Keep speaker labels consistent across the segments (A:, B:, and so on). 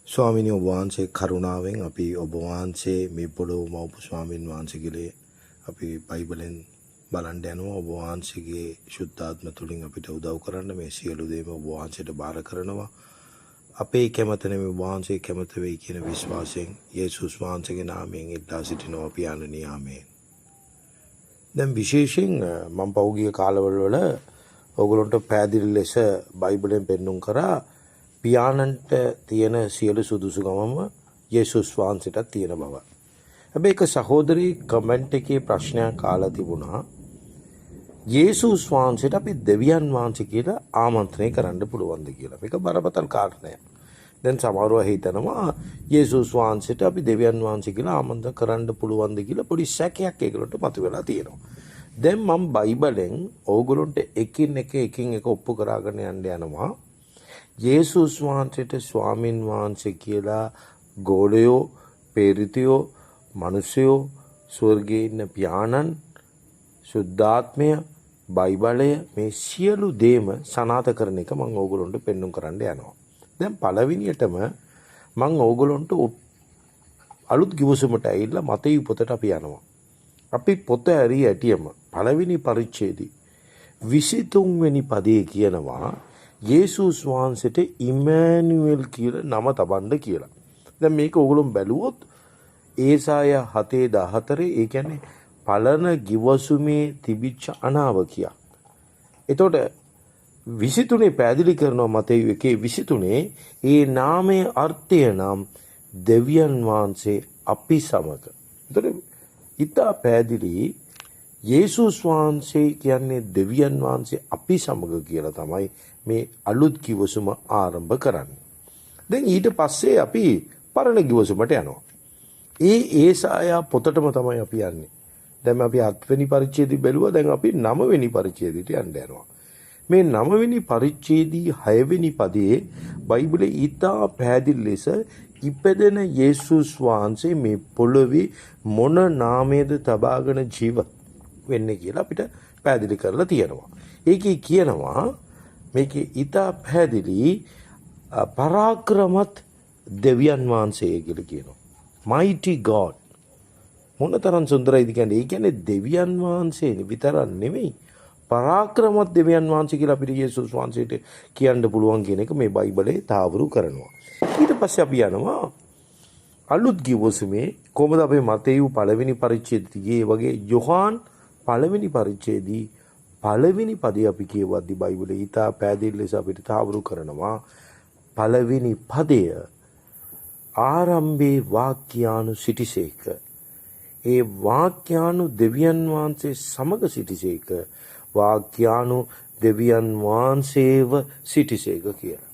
A: ස්වාමීනි ඔබ වහන්සේ කරුණාවෙන් අපි ඔබ වහන්සේ මේ පොළොව මවපු ස්වාමීන් වහන්සේ කියලා අපි බයිබලෙන් බලන්න යනවා. ඔබ වහන්සේගේ ශුද්ධාත්ම තුලින් අපිට උදව් කරන්න මේ සියලු දේම ඔබ වහන්සේට බාර කරනවා. අපේ කැමත නෙමෙයි ඔබ වහන්සේ කැමත වෙයි කියන විශ්වාසයෙන් යේසුස් වහන්සේගේ නාමයෙන් ඉල්ලා සිටිනවා පියාණනි ආමේන්. දැන් විශේෂයෙන් මම පෞගිය කාලවල ඔයගොල්ලන්ට පැහැදිලි ලෙස බයිබලෙන් පෙන්눔 කරා පියාණන්ට තියෙන සියලු සුදුසුකමම යේසුස් වහන්සේටත් තියෙන බව. හැබැයි එක සහෝදරී කමෙන්ට් එකේ ප්‍රශ්නයක් කාලා තිබුණා. යේසුස් වහන්සේට අපි දෙවියන් වහන්සේ කියලා ආමන්ත්‍රණය කරන්න පුළුවන්ද කියලා. මේක බරපතල කාරණයක්. දැන් සමහරව හිතනවා යේසුස් වහන්සේට අපි දෙවියන් වහන්සේ කියලා ආමන්ත්‍රණ කරන්න පුළුවන්ද කියලා පොඩි සැකයක් ඒගොල්ලන්ට මතුවලා තියෙනවා. දැන් මම බයිබලෙන් ඕගොල්ලන්ට එකින් එක ඔප්පු කරගෙන යන්න යනවා. යේසුස් වහන්සේට ස්වාමින් වහන්සේ කියලා ගෝලයෝ, පෙරිතයෝ, මිනිසයෝ, ස්වර්ගයේ ඉන්න පියාණන්, සුද්ධාත්මය, බයිබලය මේ සියලු දේම සනාථ කරන එක මම ඕගොල්ලන්ට පෙන්눔 කරන්න යනවා. දැන් පළවෙනියටම මම ඕගොල්ලන්ට අලුත් කිවසුමට ඇවිල්ලා මතේ පොතට අපි යනවා. අපි පොත ඇරි ඇටියම පළවෙනි පරිච්ඡේදي 23 වෙනි පදයේ කියනවා යේසුස් වහන්සේට ඉමැනුවෙල් කියලා නම තබන්න කියලා. දැන් මේක ඕගොල්ලෝ බැලුවොත් ඒසාය 7:14 ඒ කියන්නේ පළන ගිවසුමේ තිබිච්ච අනාවකිය. එතකොට 23 පැහැදිලි කරනවා මතේ 1:23 ඒ නාමයේ අර්ථය නම් දෙවියන් වහන්සේ අපි සමග. එතකොට ඉතා පැහැදිලි යේසුස් වහන්සේ කියන්නේ දෙවියන් වහන්සේ අපි සමග කියලා තමයි මේ අලුත් කිවසුම ආරම්භ කරන්නේ. දැන් ඊට පස්සේ අපි පරණ කිවසුමට යනවා. ඒසාය පොතටම තමයි අපි යන්නේ. දැන් අපි 7 වෙනි පරිච්ඡේදය බැලුවා. දැන් අපි 9 වෙනි පරිච්ඡේදයට යන්න යනවා. මේ 9 වෙනි පරිච්ඡේදයේ 6 වෙනි පදයේ බයිබලයේ ඊටා පැහැදිලි ලෙස ඉපදෙන යේසුස් වහන්සේ මේ පොළොවේ මොන නාමයේද තබාගෙන ජීවත් වෙන්නේ කියලා අපිට පැහැදිලි කරලා තියෙනවා. ඒකේ කියනවා මේකේ ඊටා පැහැදිලි පරාක්‍රමත් දෙවියන් වහන්සේ කියලා කියනවා. Mighty God. මොනතරම් සුන්දරයිද කියන්නේ. ඒ කියන්නේ දෙවියන් වහන්සේ විතරක් නෙමෙයි පරාක්‍රමත් දෙවියන් වහන්සේ කියලා අපිට යේසුස් වහන්සේට කියන්න පුළුවන් කියන එක මේ බයිබලයේ තාවුරු කරනවා. ඊට පස්සේ අපි යනවා අලුත් කිවසුමේ කොහොමද අපේ මතේයු පළවෙනි පරිච්ඡේදයේ වගේ යොහාන් පළවෙනි පරිච්ඡේදයේ පළවෙනි පදේ අපි කියවද්දි බයිබලයේ ඊටා පැහැදිලි ලෙස අපිට තාවුරු කරනවා පළවෙනි පදය ආරම්භේ වාක්‍යානු සිටිසේක. ඒ වාක්‍යානු දෙවියන් වහන්සේ සමග සිටිසේක. වාක්‍යානු දෙවියන් වහන්සේව සිටිසේක කියලා.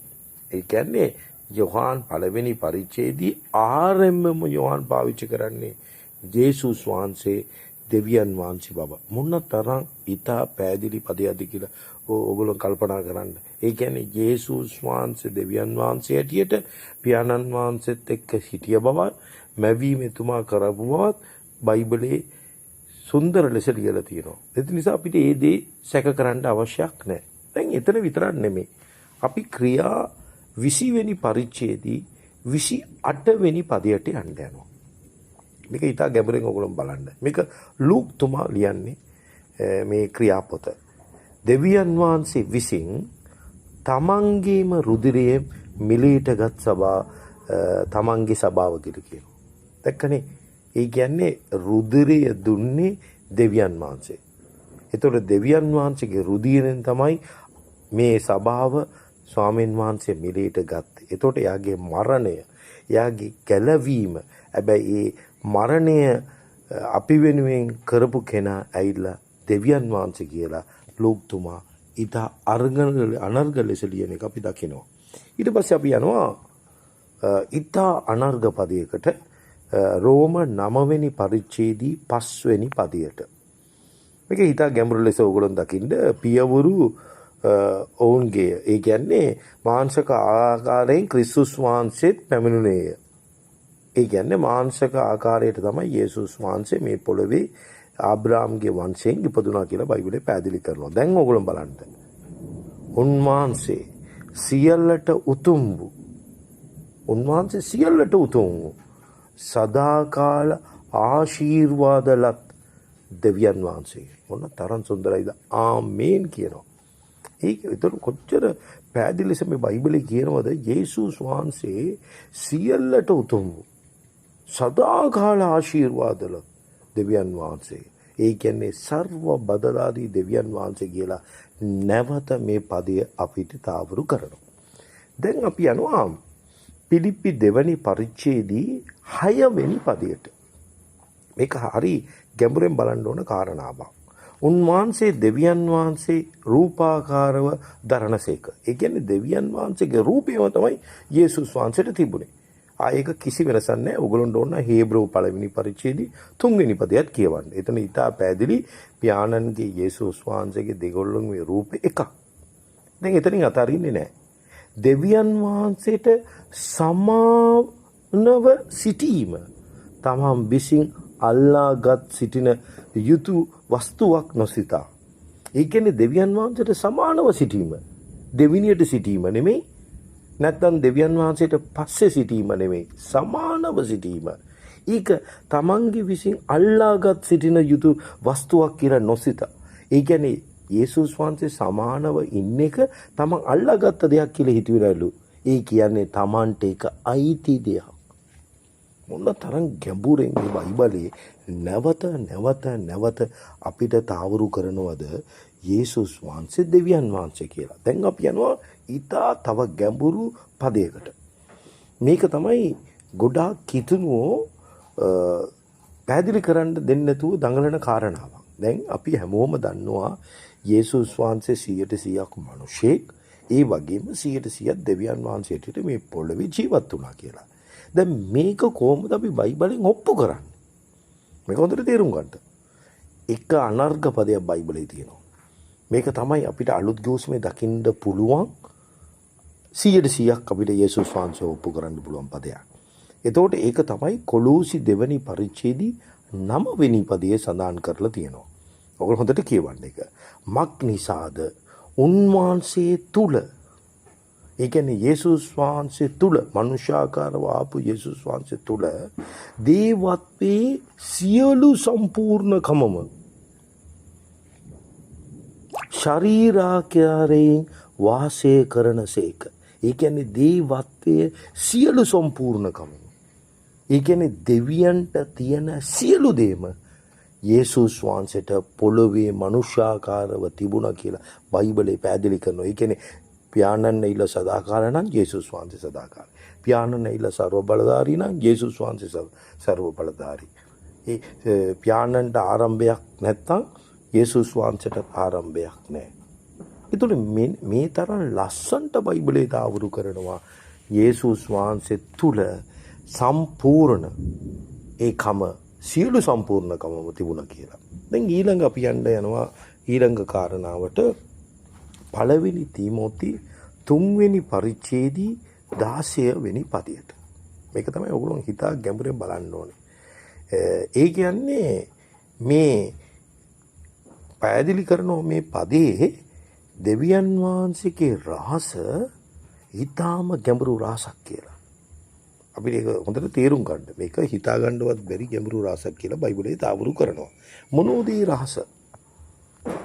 A: ඒ කියන්නේ යොහාන් පළවෙනි පරිච්ඡේදයේ ආරම්භම යොහාන් පාවිච්චි කරන්නේ යේසුස් වහන්සේ දෙවියන් වහන්සේ බව. මොනතරම් ඊටා පැහැදිලි පදයක්ද කියලා ඕගොල්ලෝ කල්පනා කරන්න. ඒ කියන්නේ යේසුස් වහන්සේ දෙවියන් වහන්සේ ඇටියට පියාණන් වහන්සේත් එක්ක සිටිය බව, මැවීම එතුමා කරපු බවත් බයිබලයේ සුන්දර ලෙස ලියලා තියෙනවා. ඒ නිසා අපිට මේ දේ සැක කරන්න අවශ්‍යයක් නැහැ. දැන් එතන විතරක් නෙමෙයි. අපි ක්‍රියා 20 වෙනි පරිච්ඡේදයේ 28 වෙනි පදයට යන්න යනවා. මේක ඊට ගැඹුරින් ඔයගොල්ලෝ බලන්න. මේක ලූක් තුමා ලියන්නේ මේ ක්‍රියාපොත. දෙවියන් වහන්සේ විසින් තමන්ගේම රුධිරයේ මිලීටගත් තමන්ගේ සභාව කියලා කියනවා. දැක්කනේ? ඒ කියන්නේ රුධිරය දුන්නේ දෙවියන් වහන්සේ. ඒතකොට දෙවියන් වහන්සේගේ රුධිරයෙන් තමයි මේ සභාව ස්වාමීන් වහන්සේ මිලීට ගත්තේ. ඒතකොට එයාගේ මරණය, එයාගේ ගැලවීම, හැබැයි ඒ මරණය අපි වෙනුවෙන් කරපු කෙනා ඇවිල්ලා දෙවියන් වහන්සේ කියලා ලෝකතුමා ඊට අනර්ග ලෙස ලියන එක අපි දකිනවා. ඊට පස්සේ අපි යනවා ඊට අනර්ග පදයකට රෝම 9 වෙනි පරිච්ඡේදයේ 5 වෙනි පදයට. මේක ඊට ගැඹුරු ලෙස ඕගොල්ලෝ දකින්න පියවරු ඔවුන්ගේ ඒ කියන්නේ මාංශක ආකාරයෙන් ක්‍රිස්තුස් වහන්සේත් පැමිණුණේය. ඒ කියන්නේ මාංශක ආකාරයට තමයි යේසුස් වහන්සේ මේ පොළවේ ආබ්‍රාම්ගේ වංශයෙන් ඉපදුනා කියලා බයිබලයේ පැහැදිලි කරනවා. දැන් ඕගොල්ලෝ බලන්න. උන්වහන්සේ සියල්ලට උතුම් වූ උන්වහන්සේ සියල්ලට උතුම් වූ සදාකාල ආශීර්වාදලත් දෙවියන් වහන්සේ. මොන තරම් සුන්දරයිද. ආමේන් කියනවා. ඒක ඒතර කොච්චර පැහැදිලි ලෙස මේ බයිබලයේ කියනවද යේසුස් වහන්සේ සියල්ලට උතුම් වූ සදාකාල ආශීර්වාදල දෙවියන් වහන්සේ. ඒ කියන්නේ සර්ව බදලාදී දෙවියන් වහන්සේ කියලා නැවත මේ පදය අපිට තාවුරු කරනවා. දැන් අපි යනවා පිලිප්පි දෙවැනි පරිච්ඡේදයේ 6 වෙනි පදයට. මේක හරි ගැඹුරෙන් බලන්න ඕන කාරණාවක්. උන්වහන්සේ දෙවියන් වහන්සේ රූපාකාරව දරණසේක. ඒ කියන්නේ දෙවියන් වහන්සේගේ රූපයම තමයි යේසුස් වහන්සේට තිබුණේ. ආයක කිසි වෙනසක් නැහැ. ඔයගොල්ලන්ට ඕන හේබ්‍රව පළවෙනි පරිච්ඡේදයේ 3 වෙනි පදයට කියවන්න. එතන ඊටා පැහැදිලි පියාණන්ගේ යේසුස් වහන්සේගේ දෙගොල්ලන්ගේ රූපේ එකක්. දැන් එතනින් අතරින්නේ නැහැ. දෙවියන් වහන්සේට සමානව සිටීම තමන් විසින් අල්ලාගත් සිටින යුතු වස්තුවක් නොසිතා. ඒ කියන්නේ දෙවියන් වහන්සේට සමානව සිටීම. දෙවිනියට සිටීම නෙමෙයි. නැත්නම් දෙවියන් වහන්සේට පස්සේ සිටීම නෙමෙයි. සමානව සිටීම. ඒක තමන්ගේ විසින් අල්ලාගත් සිටින යුතු වස්තුවක් කියලා නොසිතා. ඒ කියන්නේ යේසුස් වහන්සේ සමානව ඉන්න එක තමන් අල්ලාගත්ත දෙයක් කියලා හිතුවලු. ඒ කියන්නේ තමන්ට ඒක අයිති දෙයක්. මොන තරම් ගැඹුරෙන් මේ බයිබලයේ නැවත අපිට තාවුරු කරනවද යේසුස් වහන්සේ දෙවියන් වහන්සේ කියලා. දැන් අපි යනවා ඊටා තව ගැඹුරු පදයකට. මේක තමයි ගොඩාක් කිතුනුවෝ පැහැදිලි කරන්න දෙන්නේ නැතුව දඟලන කාරණාවක්. දැන් අපි හැමෝම දන්නවා යේසුස් වහන්සේ 100%ක් මිනිසෙක්. ඒ වගේම 100%ක් දෙවියන් වහන්සේට මේ පොළවේ ජීවත් වුණා කියලා. දැන් මේක කොහොමද අපි බයිබලෙන් ඔප්පු කරන්නේ? මේක හොඳට තේරුම් ගන්න. එක අනර්ග පදයක් බයිබලයේ තියෙනවා. මේක තමයි අපිට අලුත් ගෝස්මේ දකින්න පුළුවන් 100%ක් අපිට යේසුස් වහන්සේ ඔප්පු කරන්න පුළුවන් පදයක්. එතකොට ඒක තමයි කොලෝසි දෙවැනි පරිච්ඡේදයේ 9 වෙනි පදයේ සඳහන් කරලා තියෙනවා. ඔයගොල්ලෝ හොඳට කියවන්න ඒක. මක් නිසාද උන්වහන්සේ තුල, ඒ කියන්නේ යේසුස් වහන්සේ තුල, මනුෂ්‍යාකාරව ආපු යේසුස් වහන්සේ තුල දේවත්වයේ සියලු සම්පූර්ණකමම ශරීරාකාරයෙන් වාසය කරනසේක. ඒ කියන්නේ දේවත්වයේ සියලු සම්පූර්ණකම. ඒ කියන්නේ දෙවියන්ට තියෙන සියලු දේම යේසුස් වහන්සේට පොළොවේ මනුෂ්‍යාකාරව තිබුණා කියලා බයිබලයේ පැහැදිලි කරනවා. ඒ කියන්නේ පියාණන් ඇවිල්ලා සදාකාල නම් යේසුස් වහන්සේ සදාකාල. පියාණන් ඇවිල්ලා ਸਰව බලධාරී නම් යේසුස් වහන්සේ ਸਰව බලධාරී. ඒ පියාණන්ට ආරම්භයක් නැත්නම් යේසුස් වහන්සේට ආරම්භයක් නැහැ. ඒතුළු මේ තරම් ලස්සන්ට බයිබලයේ තාවුරු කරනවා යේසුස් වහන්සේ තුල සම්පූර්ණ ඒකම සියලු සම්පූර්ණකමම තිබුණා කියලා. දැන් ඊළඟ අපි යනවා ඊළඟ කාරණාවට පළවෙනි තීමෝති 3 වෙනි පරිච්ඡේදයේ 16 වෙනි පදයට. මේක තමයි ඔයගොල්ලෝ හිතා ගැඹුරෙන් බලන්න ඕනේ. ඒ කියන්නේ මේ පැහැදිලි කරන මේ පදේ දෙවියන් වහන්සේගේ රහස ඊටාම ගැඹුරු රහසක් කියලා. අපිට ඒක හොඳට තේරුම් ගන්න. මේක හිතා ගන්නවත් බැරි ගැඹුරු රහසක් කියලා බයිබලයේ තාවුරු කරනවා. මොනෝද ඒ රහස?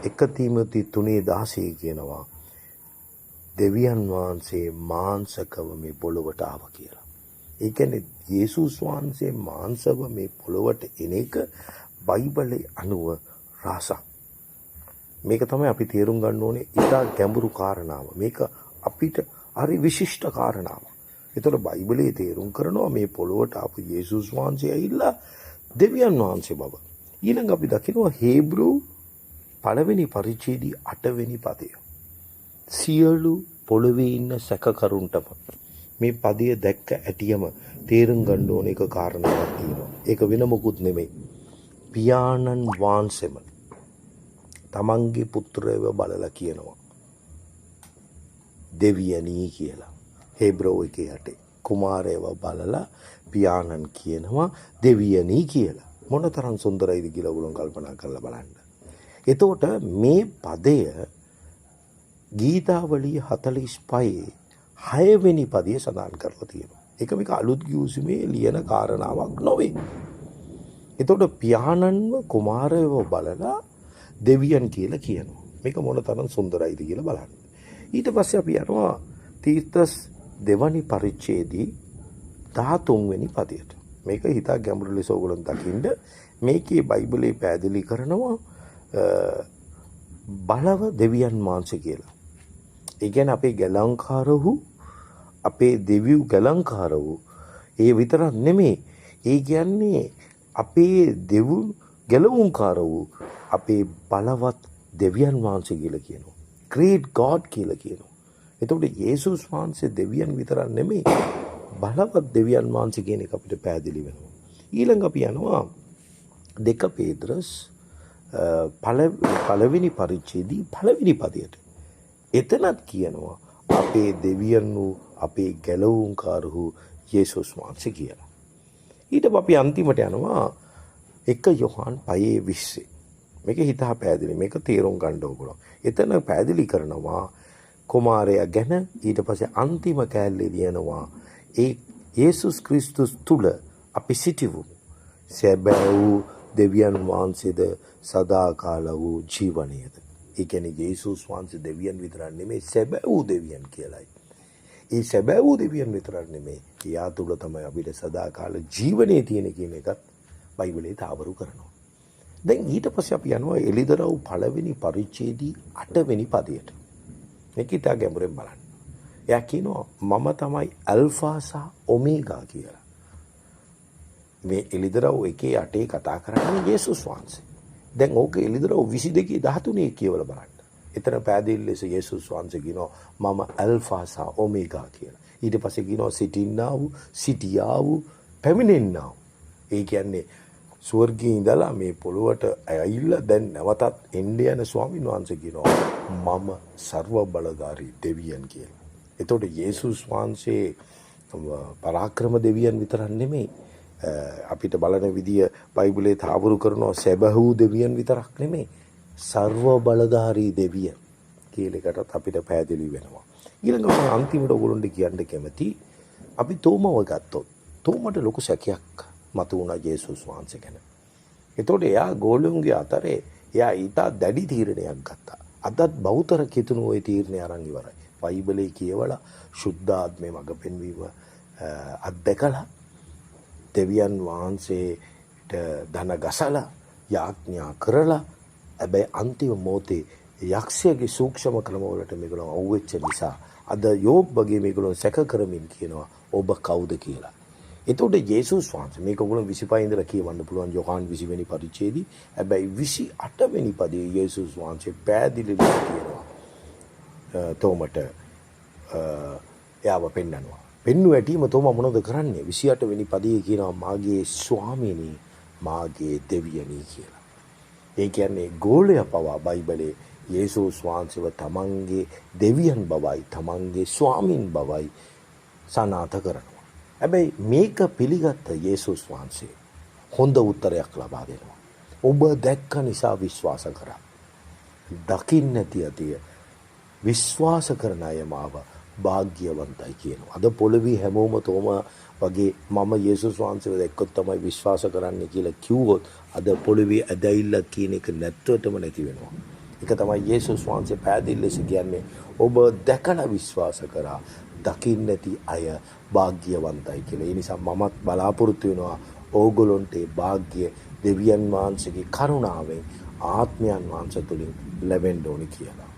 A: 1 තීමෝති 3:16 කියනවා දෙවියන් වහන්සේ මාංශකව මේ පොළොවට ආවා කියලා. ඒ කියන්නේ යේසුස් වහන්සේ මාංශව මේ පොළොවට එන එක බයිබලයේ අනුව රහසක්. මේක තමයි අපි තේරුම් ගන්න ඕනේ ඉතා ගැඹුරු කාරණාව. මේක අපිට හරි විශිෂ්ට කාරණාවක්. ඒතර බයිබලයේ තේරුම් කරනවා මේ පොළොවට ආපු යේසුස් වහන්සේ ඇවිල්ලා දෙවියන් වහන්සේ බව. ඊළඟ අපි දකිනවා හේබ්‍රු පළවෙනි පරිච්ඡේදයේ 8 වෙනි පදය. සියලු පොළොවේ ඉන්න සැකකරුන්ටම මේ පදය දැක්ක ඇටියම තේරුම් ගන්න ඕන එක කාරණාවක් තියෙනවා. ඒක වෙන මොකුත් නෙමෙයි. පියාණන් වහන්සේම තමන්ගේ පුත්‍රයව බලලා කියනවා දෙවියනි කියලා. හේබ්‍රෝ 1:8 කුමාරයව බලලා පියාණන් කියනවා දෙවියනි කියලා. මොනතරම් සුන්දරයිද කියලා ඔයගොල්ලෝ කල්පනා කරලා බලන්න. එතකොට මේ පදය ගීතාවලිය 45 6 වෙනි පදයේ සඳහන් කරලා තියෙනවා. ඒක මේක අලුත් ගිවිසුමේ ලියන කාරණාවක් නොවේ. එතකොට පියාණන්ව කුමාරයව බලලා දෙවියන් කියලා කියනවා. මේක මොන තරම් සුන්දරයිද කියලා බලන්න. ඊට පස්සේ අපි යනවා තීර්තස් දෙවනි පරිච්ඡේදයේ 13 වෙනි පදයට. මේක හිතා ගැඹුරු ලෙස ඕගොල්ලන් දකින්න. මේකේ බයිබලයේ පැහැදිලි කරනවා බලව දෙවියන් වහන්සේ කියලා. ඒ කියන්නේ අපේ ගැලංකාර වූ අපේ දෙවියු ගැලංකාර වූ ඒ විතරක් නෙමෙයි. ඒ කියන්නේ අපේ දෙවු ගැලවුම්කාර වූ අපේ බලවත් දෙවියන් වහන්සේ කියලා කියනවා. Great God කියලා කියනවා. එතකොට යේසුස් වහන්සේ දෙවියන් විතරක් නෙමෙයි බලවත් දෙවියන් වහන්සේ කියන එක අපිට පැහැදිලි වෙනවා. ඊළඟ අපි යනවා 2 පේත්‍රස් පළවෙනි පරිච්ඡේදයේ පළවෙනි පදයට. එතනත් කියනවා අපේ දෙවියන් වූ අපේ ගැලවුම්කාර වූ යේසුස් වහන්සේ කියලා. ඊට අපි අන්තිමට යනවා 1 යොහන් 5:20. මේක හිතා පැහැදිලි. මේක තේරුම් ගන්න ඕගොල්ලෝ. එතන පැහැදිලි කරනවා කුමාරයා ගැන. ඊට පස්සේ අන්තිම කෑල්ලේ ලියනවා ඒ යේසුස් ක්‍රිස්තුස් තුල අපි සිටිමු. සැබෑ වූ දෙවියන් වහන්සේද සදාකාල වූ ජීවණයද. ඒ කියන්නේ යේසුස් වහන්සේ දෙවියන් විතරක් නෙමෙයි සැබෑ වූ දෙවියන් කියලායි. ඒ සැබෑ වූ දෙවියන් විතරක් නෙමෙයි එයා තුල තමයි අපිට සදාකාල ජීවණය තියෙන කියන එකත් බයිබලයේ තාවරු කරනවා. දැන් ඊට පස්සේ අපි යනවා එලිදරව් පළවෙනි පරිච්ඡේදයේ 8 වෙනි පදයට. මේක ඉතා ගැඹුරෙන් බලන්න. එයා කියනවා මම තමයි ඇල්ෆා සහ ඔමේගා කියලා. මේ එලිදරව් 1:8 කතා කරන්නේ යේසුස් වහන්සේ. දැන් ඕක එලිදරව් 22:13 කියවලා බලන්න. එතන පැහැදිලි ලෙස යේසුස් වහන්සේ කියනවා මම ඇල්ෆා සහ ඔමේගා කියලා. ඊට පස්සේ කියනවා සිටින්නා වූ, සිටියා වූ, පැමිණෙන්නා වූ. ඒ කියන්නේ ස්වර්ගයේ ඉඳලා මේ පොළොවට ඇවිල්ලා දැන් නැවතත් එන්න යන ස්වාමීන් වහන්සේ කියනවා මම ਸਰව බලධාරී දෙවියන් කියලා. එතකොට යේසුස් වහන්සේ පරාක්‍රම දෙවියන් විතරක් නෙමෙයි අපිට බලන විදිය බයිබලයේ තාවුරු කරනවා සැබෑ දෙවියන් විතරක් නෙමෙයි ਸਰව බලධාරී දෙවියන් කියලා එකටත් අපිට පැහැදිලි වෙනවා. ඊළඟට අන්තිමට ඔයගොල්ලන්ට කියන්න කැමති අපි තෝමව ගත්තොත් තෝමට ලොකු සැකයක් මතු වුණා යේසුස් වහන්සේ ගැන. එතකොට එයා ගෝලුන්ගේ අතරේ එයා ඊට දැඩි තීරණයක් ගත්තා. අදත් බෞතර කිතුණු ওই තීරණය අරන් ඉවරයි. බයිබලයේ කියවලා සුද්ධාත්මේ මඟ පෙන්වීම අත්දකලා දෙවියන් වහන්සේට ධන ගසලා යාඥා කරලා හැබැයි අන්තිම මොහොතේ යක්ෂයාගේ සූක්ෂම ක්‍රමවලට මේගොල්ලෝ අවුෙච්ච නිසා අද යෝබ් වගේ මේගොල්ලෝ සැක කරමින් කියනවා ඔබ කවුද කියලා. එතකොට යේසුස් වහන්සේ මේක ඔයගොල්ලෝ 25 ඉඳලා කියවන්න පුළුවන් යොහාන් 20 වෙනි පරිච්ඡේදයේ. හැබැයි 28 වෙනි පදයේ යේසුස් වහන්සේ පැහැදිලිව කියනවා තෝමට එයාව පෙන්නනවා. පෙන්වු ඇටීම තෝම මොනවද කරන්නේ? 28 වෙනි පදයේ කියනවා මාගේ ස්වාමීනි මාගේ දෙවියනි කියලා. ඒ කියන්නේ ගෝලයා පවා බයිබලයේ යේසුස් වහන්සේව තමන්ගේ දෙවියන් බවයි තමන්ගේ ස්වාමින් බවයි සනාථ කරනවා. හැබැයි මේක පිළිගත්ත යේසුස් වහන්සේ හොඳ උත්තරයක් ලබා දෙනවා. ඔබ දැක්ක නිසා විශ්වාස කරා. දකින්න නැතිය විශ්වාස කරන අය මාව භාග්‍යවන්තයි කියනවා. අද පොළවේ හැමෝම තෝම වගේ මම යේසුස් වහන්සේව දැක්කොත් තමයි විශ්වාස කරන්නේ කියලා කිව්වොත් අද පොළවේ ඇදහිල්ලක් කියන එක නැත්තටම නැති වෙනවා. ඒක තමයි යේසුස් වහන්සේ පැහැදිලි ලෙස කියන්නේ ඔබ දැකලා විශ්වාස කරා දකින්න නැති අය භාග්‍යවන්තයි කියලා. ඒ නිසා මමත් බලාපොරොත්තු වෙනවා ඕගොල්ලන්ට ඒ භාග්‍ය දෙවියන් වහන්සේගේ කරුණාවෙන් ආත්මයන් වහන්සේ තුලින් ලැබෙන්න ඕනි කියලා.